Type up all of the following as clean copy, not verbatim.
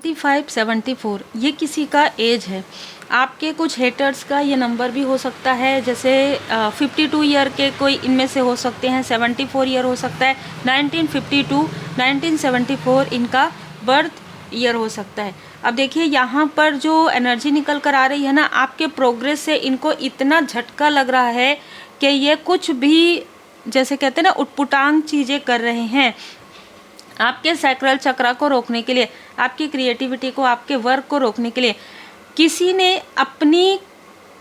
75 74 ये किसी का एज है। आपके कुछ हेटर्स का ये नंबर भी हो सकता है, जैसे 52 ईयर के कोई इनमें से हो सकते हैं, 74 ईयर हो सकता है, 1952 1974 इनका बर्थ ईयर हो सकता है। अब देखिए यहाँ पर जो एनर्जी निकल कर आ रही है ना, आपके प्रोग्रेस से इनको इतना झटका लग रहा है कि ये कुछ भी जैसे कहते हैं ना उटपुटांग चीज़ें कर रहे हैं आपके सैक्रल चक्रा को रोकने के लिए, आपकी क्रिएटिविटी को, आपके वर्क को रोकने के लिए। किसी ने अपनी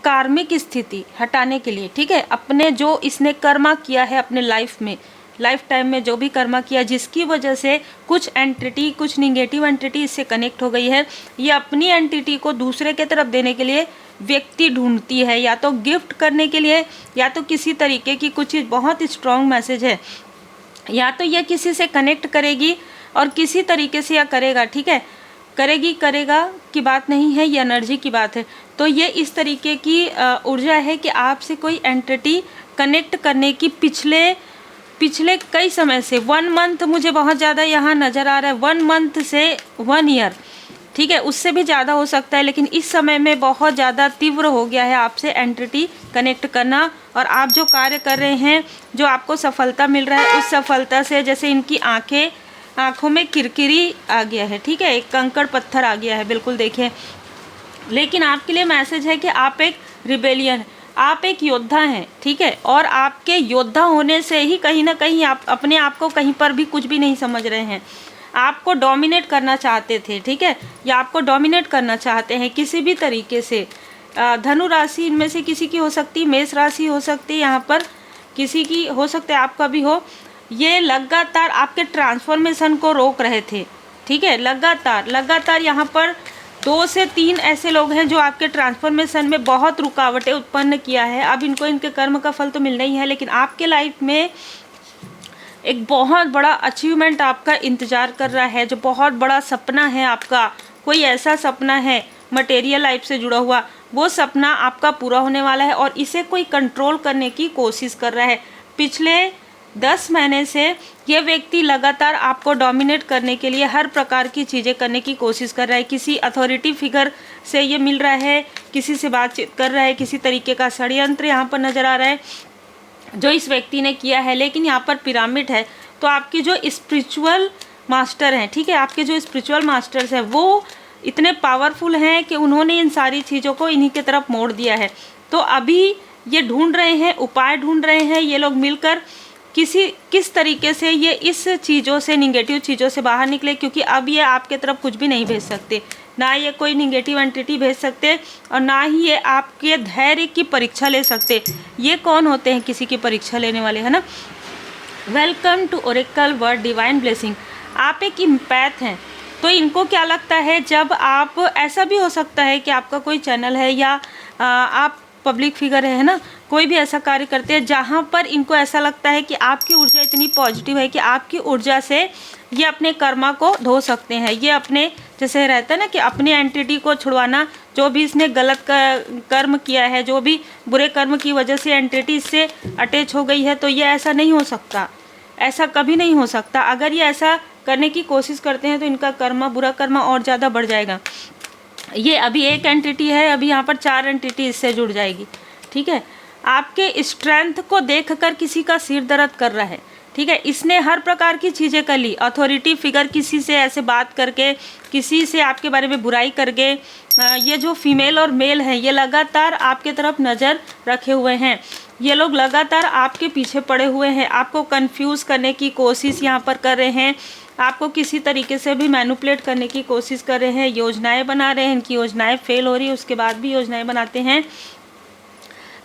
कार्मिक स्थिति हटाने के लिए, ठीक है, अपने जो इसने कर्मा किया है अपने लाइफ में, लाइफ टाइम में जो भी कर्मा किया, जिसकी वजह से कुछ एंटिटी, कुछ निगेटिव एंटिटी इससे कनेक्ट हो गई है, ये अपनी एंटिटी को दूसरे के तरफ देने के लिए व्यक्ति ढूंढती है, या तो गिफ्ट करने के लिए, या तो किसी तरीके की कुछ बहुत स्ट्रॉन्ग मैसेज है, या तो ये किसी से कनेक्ट करेगी और किसी तरीके से या करेगा, ठीक है, करेगा की बात नहीं है, ये एनर्जी की बात है। तो ये इस तरीके की ऊर्जा है कि आपसे कोई एंटिटी कनेक्ट करने की पिछले कई समय से 1 मंथ मुझे बहुत ज़्यादा यहाँ नज़र आ रहा है, 1 मंथ से 1 ईयर, ठीक है, उससे भी ज़्यादा हो सकता है, लेकिन इस समय में बहुत ज़्यादा तीव्र हो गया है आपसे एंटिटी कनेक्ट करना। और आप जो कार्य कर रहे हैं, जो आपको सफलता मिल रहा है, उस सफलता से जैसे इनकी आँखों में किरकिरी आ गया है, ठीक है, एक कंकड़ पत्थर आ गया है, बिल्कुल देखिए। लेकिन आपके लिए मैसेज है कि आप एक रिबेलियन, आप एक योद्धा हैं, ठीक है, और आपके योद्धा होने से ही कहीं ना कहीं आप अपने आप को कहीं पर भी कुछ भी नहीं समझ रहे हैं, आपको डोमिनेट करना चाहते थे, ठीक है, या आपको डोमिनेट करना चाहते हैं किसी भी तरीके से। धनु राशि इनमें से किसी की हो सकती, मेष राशि हो सकती, यहाँ पर किसी की हो सकता है, आपका भी हो। ये लगातार आपके ट्रांसफॉर्मेशन को रोक रहे थे, ठीक है, लगातार यहाँ पर 2 से 3 ऐसे लोग हैं जो आपके ट्रांसफॉर्मेशन में बहुत रुकावटें उत्पन्न किया है। अब इनको इनके कर्म का फल तो मिलना ही है, लेकिन आपके लाइफ में एक बहुत बड़ा अचीवमेंट आपका इंतज़ार कर रहा है, जो बहुत बड़ा सपना है आपका, कोई ऐसा सपना है मटेरियल लाइफ से जुड़ा हुआ, वो सपना आपका पूरा होने वाला है और इसे कोई कंट्रोल करने की कोशिश कर रहा है। पिछले 10 महीने से ये व्यक्ति लगातार आपको डोमिनेट करने के लिए हर प्रकार की चीज़ें करने की कोशिश कर रहा है। किसी अथॉरिटी फिगर से ये मिल रहा है, किसी से बातचीत कर रहा है, किसी तरीके का षड्यंत्र यहाँ पर नज़र आ रहा है जो इस व्यक्ति ने किया है। लेकिन यहाँ पर पिरामिड है, तो आपके जो स्पिरिचुअल मास्टर हैं, ठीक है, आपके जो स्पिरिचुअल मास्टर्स हैं वो इतने पावरफुल हैं कि उन्होंने इन सारी चीज़ों को इन्हीं की तरफ मोड़ दिया है। तो अभी ये ढूंढ रहे हैं, उपाय ढूंढ रहे हैं ये लोग मिलकर, किस तरीके से ये इस चीज़ों से, निगेटिव चीज़ों से बाहर निकले, क्योंकि अब ये आपके तरफ कुछ भी नहीं भेज सकते, ना ये कोई निगेटिव एंटिटी भेज सकते और ना ही ये आपके धैर्य की परीक्षा ले सकते। ये कौन होते हैं किसी की परीक्षा लेने वाले, है ना। Welcome to Oracle word divine blessing. आप एक इम्पैथ हैं, तो इनको क्या लगता है, जब आप, ऐसा भी हो सकता है कि आपका कोई चैनल है या आप पब्लिक फिगर है ना, कोई भी ऐसा कार्य करते हैं जहाँ पर इनको ऐसा लगता है कि आपकी ऊर्जा इतनी पॉजिटिव है कि आपकी ऊर्जा से ये अपने कर्मा को धो सकते हैं। ये अपने, जैसे रहता है ना कि अपने एंटिटी को छुड़वाना, जो भी इसने गलत कर्म किया है, जो भी बुरे कर्म की वजह से एंटिटी इससे अटैच हो गई है, तो ये ऐसा नहीं हो सकता, ऐसा कभी नहीं हो सकता। अगर ये ऐसा करने की कोशिश करते हैं तो इनका कर्मा, बुरा कर्मा और ज़्यादा बढ़ जाएगा। ये अभी एक एंटिटी है, अभी यहाँ पर 4 एंटिटी इससे जुड़ जाएगी, ठीक है। आपके स्ट्रेंथ को देखकर किसी का सिर दर्द कर रहा है, ठीक है, इसने हर प्रकार की चीज़ें कर ली, अथॉरिटी फिगर किसी से ऐसे बात करके, किसी से आपके बारे में बुराई करके। ये जो फीमेल और मेल हैं ये लगातार आपके तरफ नज़र रखे हुए हैं, ये लोग लगातार आपके पीछे पड़े हुए हैं, आपको कंफ्यूज करने की कोशिश यहाँ पर कर रहे हैं, आपको किसी तरीके से भी मैनिपुलेट करने की कोशिश कर रहे हैं, योजनाएं बना रहे हैं, इनकी योजनाएं फेल हो रही है, उसके बाद भी योजनाएं बनाते हैं।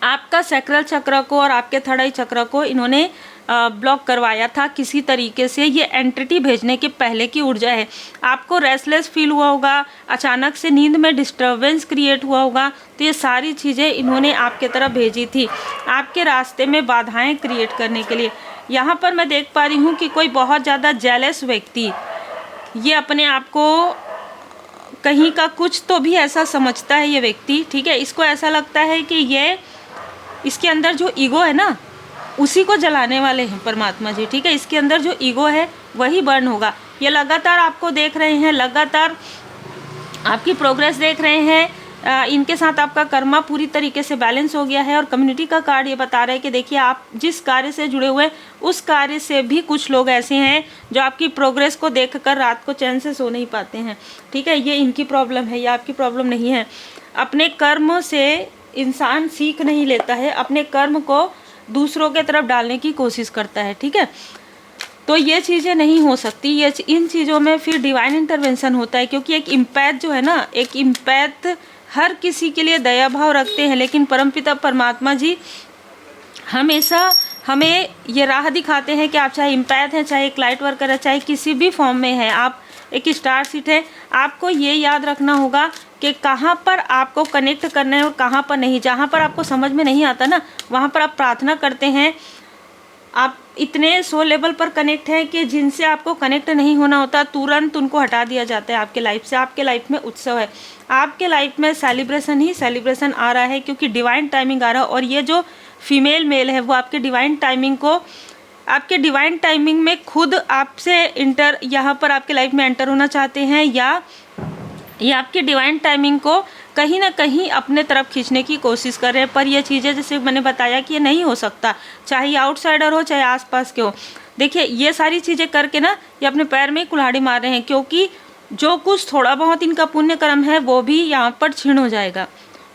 आपका सैक्रल चक्र को और आपके थर्ड आई चक्र को इन्होंने ब्लॉक करवाया था किसी तरीके से। ये एंटिटी भेजने के पहले की ऊर्जा है। आपको रेस्टलेस फील हुआ होगा, अचानक से नींद में डिस्टर्बेंस क्रिएट हुआ होगा, तो ये सारी चीज़ें इन्होंने आपके तरफ भेजी थी, आपके रास्ते में बाधाएं क्रिएट करने के लिए। यहाँ पर मैं देख पा रही हूँ कि कोई बहुत ज़्यादा जेलस व्यक्ति, ये अपने आप को कहीं का कुछ तो भी ऐसा समझता है ये व्यक्ति, ठीक है, इसको ऐसा लगता है कि ये, इसके अंदर जो ईगो है ना, उसी को जलाने वाले हैं परमात्मा जी, ठीक है, इसके अंदर जो ईगो है वही बर्न होगा। ये लगातार आपको देख रहे हैं, लगातार आपकी प्रोग्रेस देख रहे हैं, इनके साथ आपका कर्मा पूरी तरीके से बैलेंस हो गया है। और कम्युनिटी का कार्ड ये बता रहा है कि देखिए आप जिस कार्य से जुड़े हुए हैं उस कार्य से भी कुछ लोग ऐसे हैं जो आपकी प्रोग्रेस को देखकर रात को चैन से सो नहीं पाते हैं। ठीक है, ये इनकी प्रॉब्लम है, ये आपकी प्रॉब्लम नहीं है। अपने कर्म से इंसान सीख नहीं लेता है, अपने कर्म को दूसरों के तरफ डालने की कोशिश करता है। ठीक है, तो ये चीज़ें नहीं हो सकती। ये इन चीज़ों में फिर डिवाइन इंटरवेंशन होता है, क्योंकि एक इम्पैथ जो है ना, एक इम्पैथ हर किसी के लिए दया भाव रखते हैं, लेकिन परमपिता परमात्मा जी हमेशा हमें ये राह दिखाते हैं कि आप चाहे इम्पैथ हैं, चाहे एक लाइट वर्कर है, चाहे किसी भी फॉर्म में है, आप एक स्टार सीट है, आपको ये याद रखना होगा कि कहाँ पर आपको कनेक्ट करना है और कहाँ पर नहीं। जहाँ पर आपको समझ में नहीं आता ना, वहाँ पर आप प्रार्थना करते हैं। आप इतने सो लेवल पर कनेक्ट हैं कि जिनसे आपको कनेक्ट नहीं होना होता तुरंत उनको हटा दिया जाता है आपके लाइफ से। आपके लाइफ में उत्सव है, आपके लाइफ में सेलिब्रेशन ही सेलिब्रेशन आ रहा है, क्योंकि डिवाइन टाइमिंग आ रहा है। और ये जो फीमेल मेल है वो आपके डिवाइन टाइमिंग को, आपके डिवाइन टाइमिंग में खुद आपसे यहाँ पर आपके लाइफ में एंटर होना चाहते हैं, या ये आपकी डिवाइन टाइमिंग को कहीं ना कहीं अपने तरफ खींचने की कोशिश कर रहे हैं। पर ये चीज़ें जैसे मैंने बताया कि ये नहीं हो सकता, चाहे आउटसाइडर हो चाहे आसपास के हो। देखिए ये सारी चीज़ें करके ना ये अपने पैर में कुल्हाड़ी मार रहे हैं, क्योंकि जो कुछ थोड़ा बहुत इनका पुण्य कर्म है वो भी यहाँ पर छीण हो जाएगा,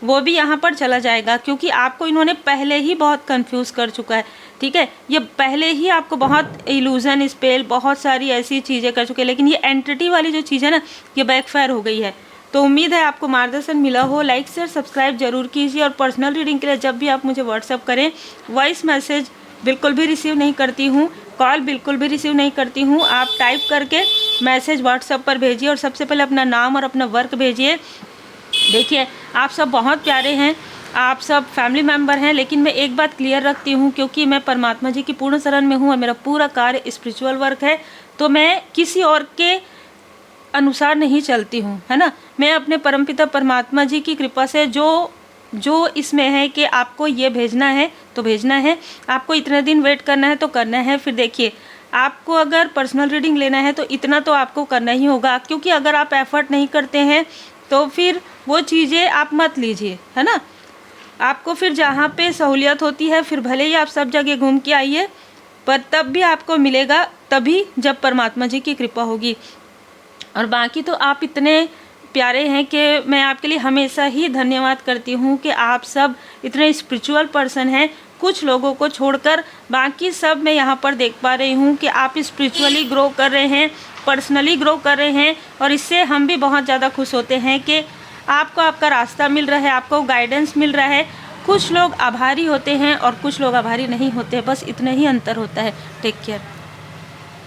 वो भी यहाँ पर चला जाएगा, क्योंकि आपको इन्होंने पहले ही बहुत कंफ्यूज कर चुका है। ठीक है, ये पहले ही आपको बहुत इल्यूजन स्पेल बहुत सारी ऐसी चीज़ें कर चुके हैं, लेकिन ये एंटिटी वाली जो चीज़ है ना, ये बैकफायर हो गई है। तो उम्मीद है आपको मार्गदर्शन मिला हो। लाइक शेयर सब्सक्राइब जरूर कीजिए। और पर्सनल रीडिंग के लिए जब भी आप मुझे व्हाट्सअप करें, वॉइस मैसेज बिल्कुल भी रिसीव नहीं करती हूँ, कॉल बिल्कुल भी रिसीव नहीं करती हूँ। आप टाइप करके मैसेज व्हाट्सअप पर भेजिए और सबसे पहले अपना नाम और अपना वर्क भेजिए। देखिए आप सब बहुत प्यारे हैं, आप सब फैमिली मेम्बर हैं, लेकिन मैं एक बात क्लियर रखती हूँ, क्योंकि मैं परमात्मा जी की पूर्ण शरण में हूँ और मेरा पूरा कार्य स्पिरिचुअल वर्क है, तो मैं किसी और के अनुसार नहीं चलती हूँ, है ना। मैं अपने परमपिता परमात्मा जी की कृपा से जो इसमें है कि आपको ये भेजना है तो भेजना है, आपको इतने दिन वेट करना है तो करना है। फिर देखिए आपको अगर पर्सनल रीडिंग लेना है तो इतना तो आपको करना ही होगा, क्योंकि अगर आप एफर्ट नहीं करते हैं तो फिर वो चीज़ें आप मत लीजिए, है ना। आपको फिर जहाँ पे सहूलियत होती है, फिर भले ही आप सब जगह घूम के आइए, पर तब भी आपको मिलेगा तभी जब परमात्मा जी की कृपा होगी। और बाकी तो आप इतने प्यारे हैं कि मैं आपके लिए हमेशा ही धन्यवाद करती हूँ कि आप सब इतने स्पिरिचुअल पर्सन हैं। कुछ लोगों को छोड़कर बाकी सब मैं यहाँ पर देख पा रही हूँ कि आप स्पिरिचुअली ग्रो कर रहे हैं, पर्सनली ग्रो कर रहे हैं, और इससे हम भी बहुत ज़्यादा खुश होते हैं कि आपको आपका रास्ता मिल रहा है, आपको गाइडेंस मिल रहा है। कुछ लोग आभारी होते हैं और कुछ लोग आभारी नहीं होते, बस इतना ही अंतर होता है। Take care.